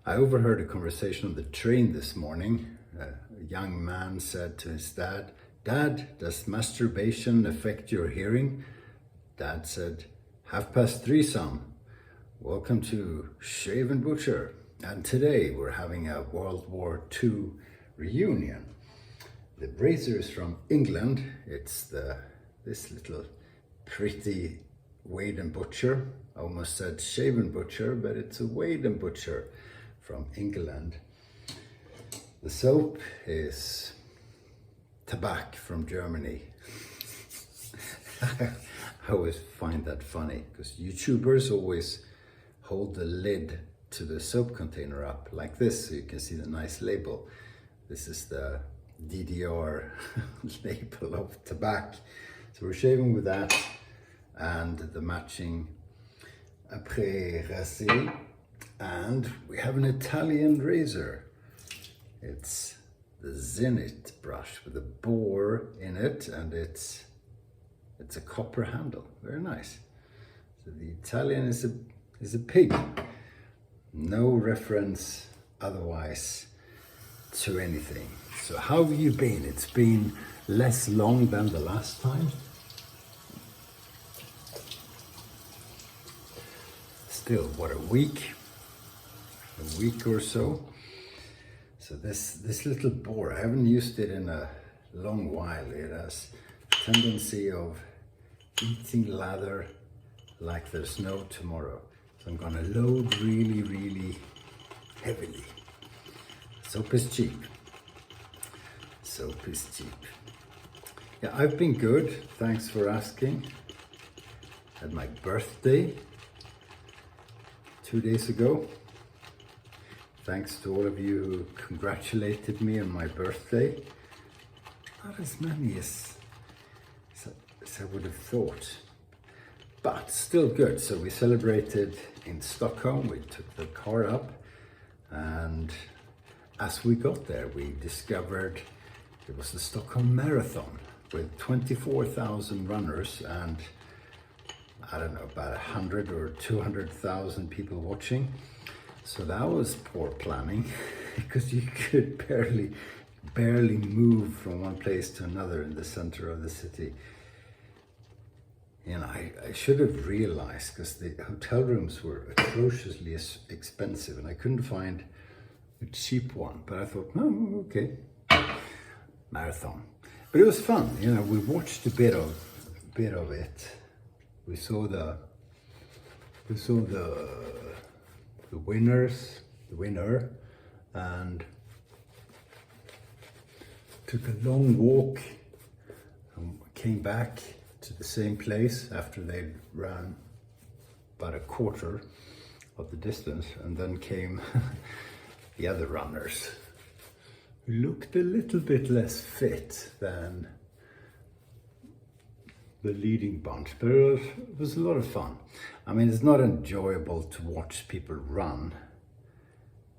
I overheard a conversation on the train this morning. A young man said to his dad, "Dad, does masturbation affect your hearing?" Dad said, "3:30, son. Welcome to Shave&Butcher. And today we're having a World War II reunion. The razor is from England. It's this little pretty Wade&Butcher. I almost said Shave&Butcher, but it's a Wade&Butcher from England. The soap is Tabac from Germany. I always find that funny because YouTubers always hold the lid to the soap container up like this so you can see the nice label. This is the DDR label of Tabac. So we're shaving with that and the matching après rasé, and we have an Italian razor. It's the Zenith brush with a bore in it, and it's a copper handle. Very nice. So the Italian is a pig. No reference otherwise to anything. So how have you been? It's been less long than the last time. Still, what, a week or so. So this little bore, I haven't used it in a long while. It has a tendency of eating lather like there's no tomorrow. So I'm gonna load really, really heavily. Soap is cheap. Soap is cheap. Yeah, I've been good. Thanks for asking. Had my birthday 2 days ago. Thanks to all of you who congratulated me on my birthday. Not as many as I would have thought, but still good. So we celebrated in Stockholm. We took the car up, and as we got there, we discovered it was the Stockholm Marathon with 24,000 runners and I don't know, about 100 or 200,000 people watching. So that was poor planning because you could barely move from one place to another in the center of the city. And I should have realized, because the hotel rooms were atrociously expensive and I couldn't find a cheap one, but I thought, oh, okay, marathon. But it was fun, you know, we watched a bit of it. We saw the winner, and took a long walk and came back to the same place after they ran about a quarter of the distance, and then came the other runners who looked a little bit less fit than the leading bunch, but it was a lot of fun. I mean, it's not enjoyable to watch people run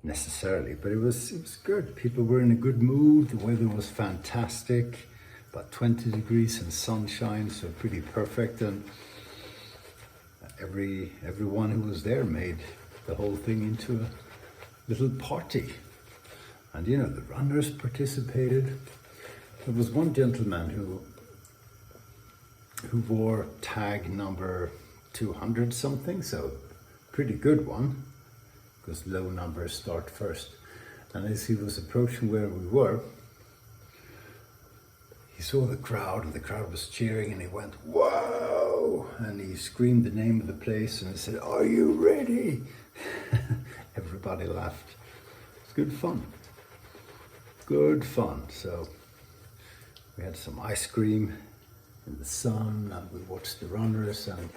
necessarily, but it was good. People were in a good mood. The weather was fantastic, about 20 degrees and sunshine, so pretty perfect. And everyone who was there made the whole thing into a little party. And you know, the runners participated. There was one gentleman who wore tag number 200 something, so pretty good one, because low numbers start first. And as he was approaching where we were, he saw the crowd, and the crowd was cheering, and he went, "Whoa!" And he screamed the name of the place, and he said, "Are you ready?" Everybody laughed. It's good fun. Good fun. So we had some ice cream in the sun, and we watched the runners and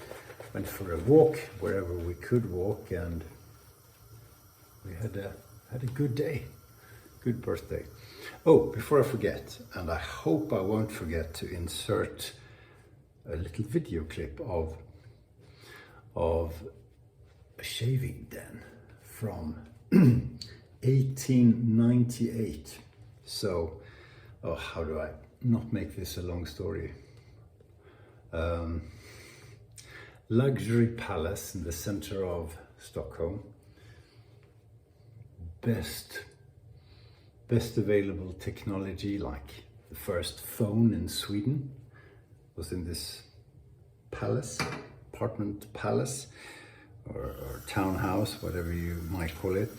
went for a walk wherever we could walk, and we had a good day. Good birthday. Oh, before I forget, and I hope I won't forget to insert a little video clip of a shaving den from 1898. So, oh, how do I not make this a long story? Luxury palace in the center of Stockholm. best available technology, like the first phone in Sweden was in this apartment palace, or townhouse, whatever you might call it.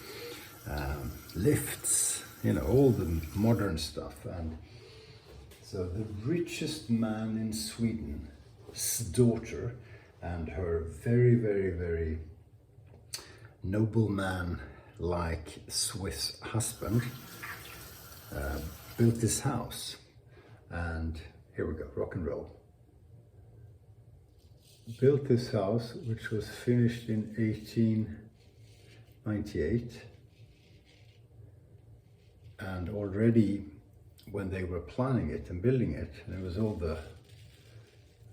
Lifts, all the modern stuff. And so the richest man in Sweden's daughter and her very, very, very nobleman-like Swiss husband built this house. And here we go, rock and roll. Built this house, which was finished in 1898. And already when they were planning it and building it, and it was all the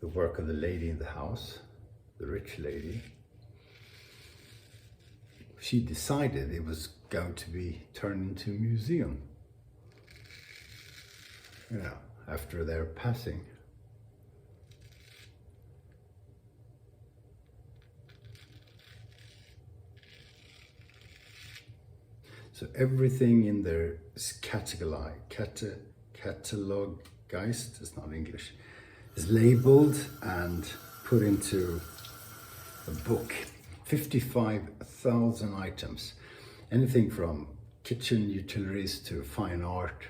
work of the lady in the house, the rich lady, she decided it was going to be turned into a museum, after their passing. So everything in there is catalogized, it's not English, is labeled and put into a book. 55,000 items, anything from kitchen utilities to fine art,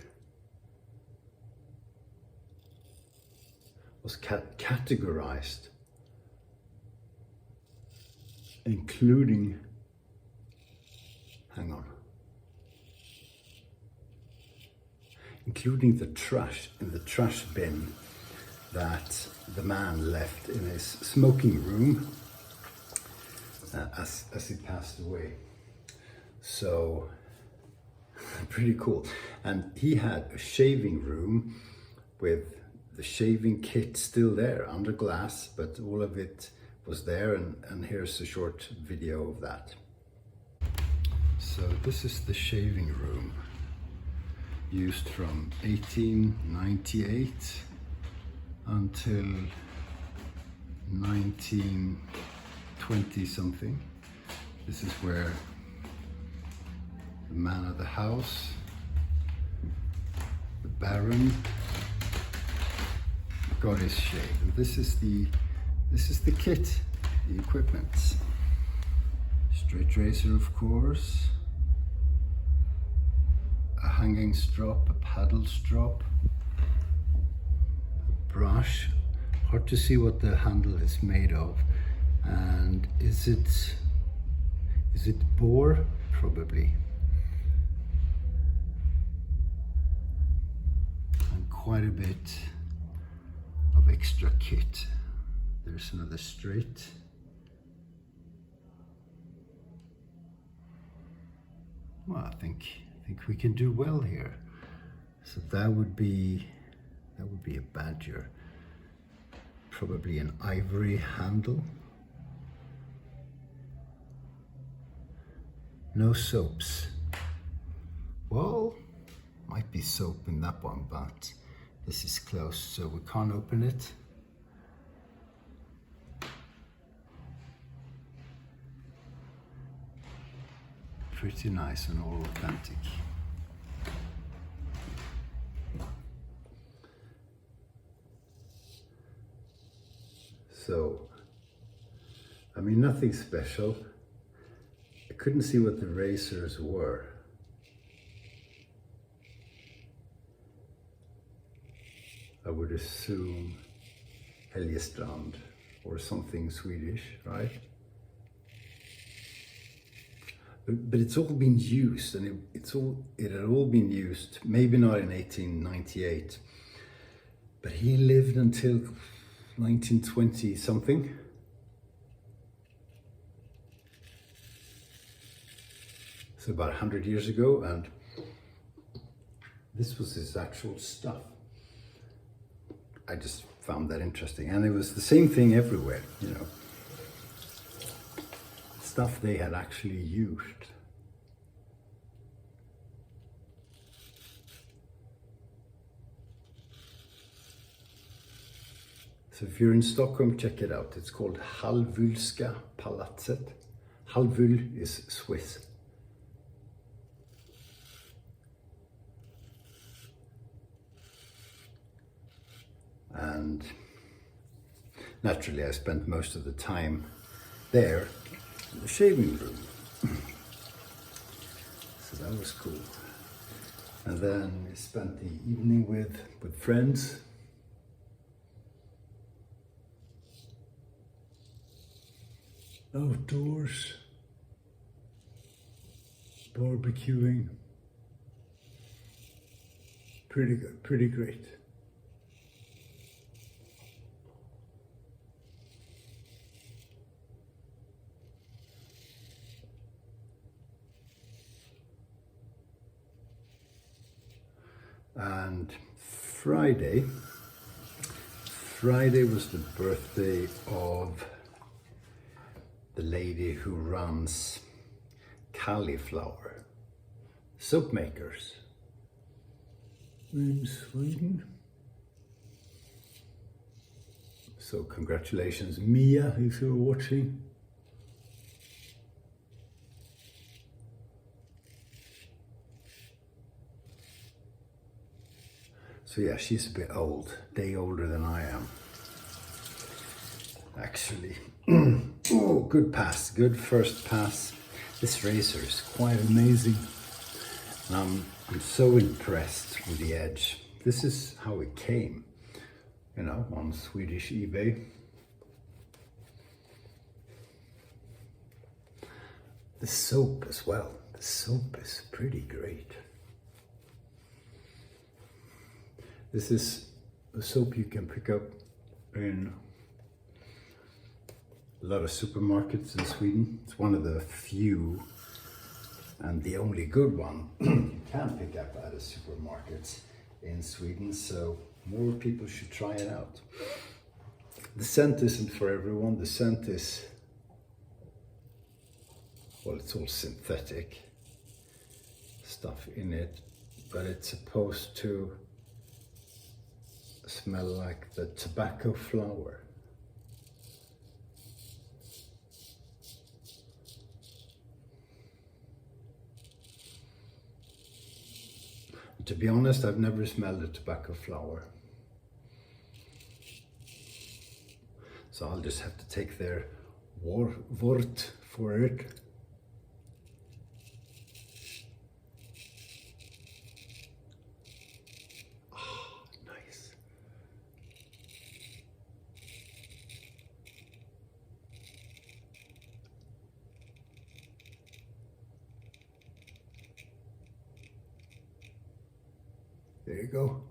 was categorized, including, including the trash in the trash bin that the man left in his smoking room as he passed away. So pretty cool. And he had a shaving room with the shaving kit still there under glass, but all of it was there, and here's a short video of that. So this is the shaving room, used from 1898 until 1920 something. This is where the man of the house, the Baron, got his shave. And this is the kit, the equipment. Straight razor, of course, a hanging strop, a paddle strop, a brush. Hard to see what the handle is made of. And is it boar? Probably. And quite a bit of extra kit. There's another straight. Well, I think we can do well here. So that would be a badger. Probably an ivory handle. No soaps. Well, might be soap in that one, but this is closed, so we can't open it. Pretty nice and all authentic. So, I mean, nothing special. I couldn't see what the razors were. I would assume Helgestrand or something Swedish, right? But it's all been used, and it had all been used, maybe not in 1898, but he lived until 1920 something. So about 100 years ago, and this was his actual stuff. I just found that interesting, and it was the same thing everywhere, stuff they had actually used. So if you're in Stockholm, check it out. It's called Hallwylska palatset. Hallwyl is Swiss. And naturally I spent most of the time there in the shaving room. So that was cool. And then I spent the evening with friends. Outdoors, barbecuing. Pretty good, pretty great. And Friday was the birthday of the lady who runs cauliflower soap makers in Sweden. So congratulations, Mia, if you're watching. So yeah, she's a bit old, a day older than I am, actually. Oh, good pass, good first pass. This razor is quite amazing. I'm so impressed with the edge. This is how it came, you know, on Swedish eBay. The soap as well. The soap is pretty great. This is a soap you can pick up in a lot of supermarkets in Sweden. It's one of the few and the only good one you can pick up at a supermarket in Sweden, so more people should try it out. The scent isn't for everyone. The scent is, well, it's all synthetic stuff in it, but it's supposed to smell like the tobacco flower. To be honest, I've never smelled a tobacco flower. So I'll just have to take their word for it. Oh, nice. There you go.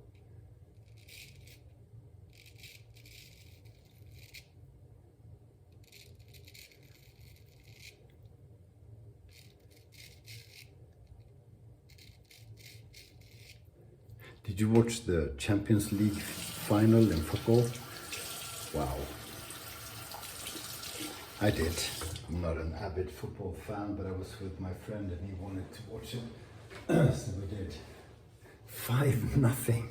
Did you watch the Champions League final in football? Wow. I did. I'm not an avid football fan, but I was with my friend and he wanted to watch it. So we did. 5-0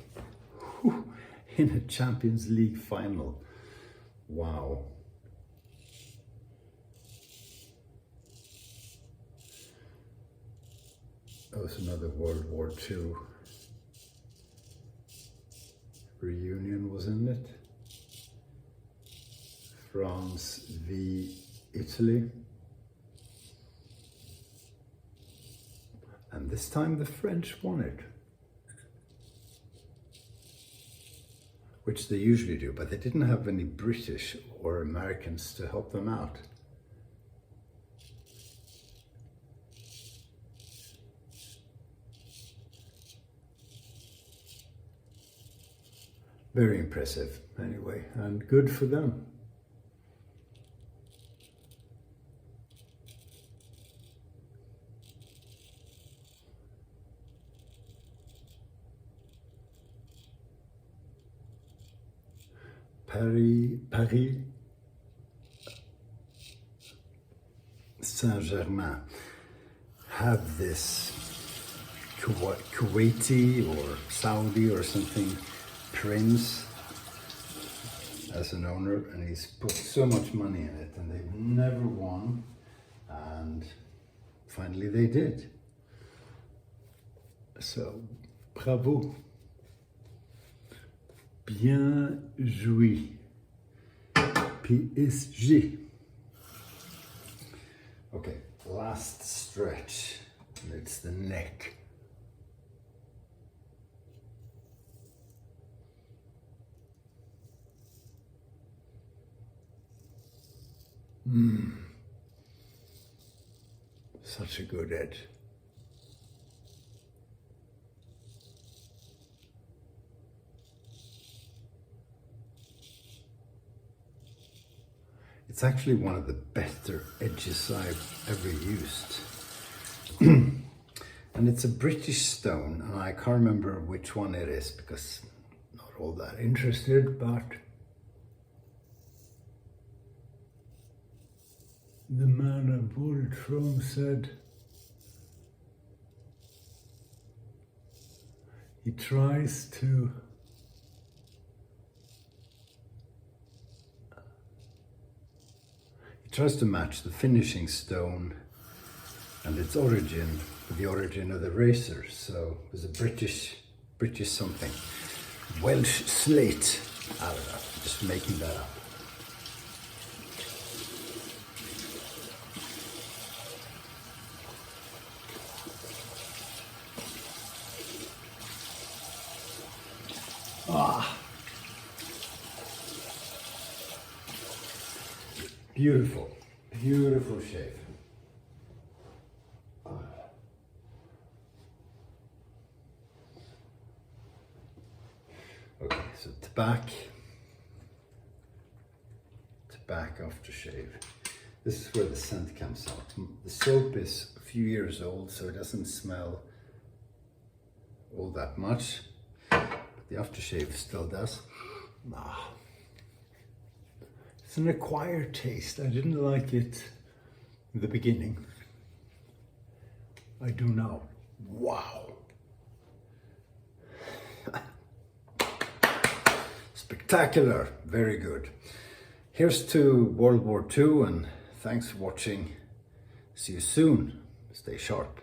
in a Champions League final. Wow. That was another World War II reunion, wasn't it? France v Italy. And this time the French won it. Which they usually do, but they didn't have any British or Americans to help them out. Very impressive, anyway, and good for them. Paris Saint-Germain have this Kuwaiti or Saudi or something prince as an owner, and he's put so much money in it and they've never won, and finally they did. So bravo. Bien joué. PSG. Okay, last stretch. And it's the neck. Such a good edge. It's actually one of the better edges I've ever used. And it's a British stone, and I can't remember which one it is because I'm not all that interested, but the man of Voltron said he tries to match the finishing stone and its origin with the origin of the razor. So it was a British something. Welsh slate. I don't know, I'm just making that up. Beautiful, beautiful shave. Okay, so Tabac aftershave. This is where the scent comes out. The soap is a few years old, so it doesn't smell all that much, but the aftershave still does. It's an acquired taste. I didn't like it in the beginning. I do now. Wow. Spectacular. Very good. Here's to World War II, and thanks for watching. See you soon. Stay sharp.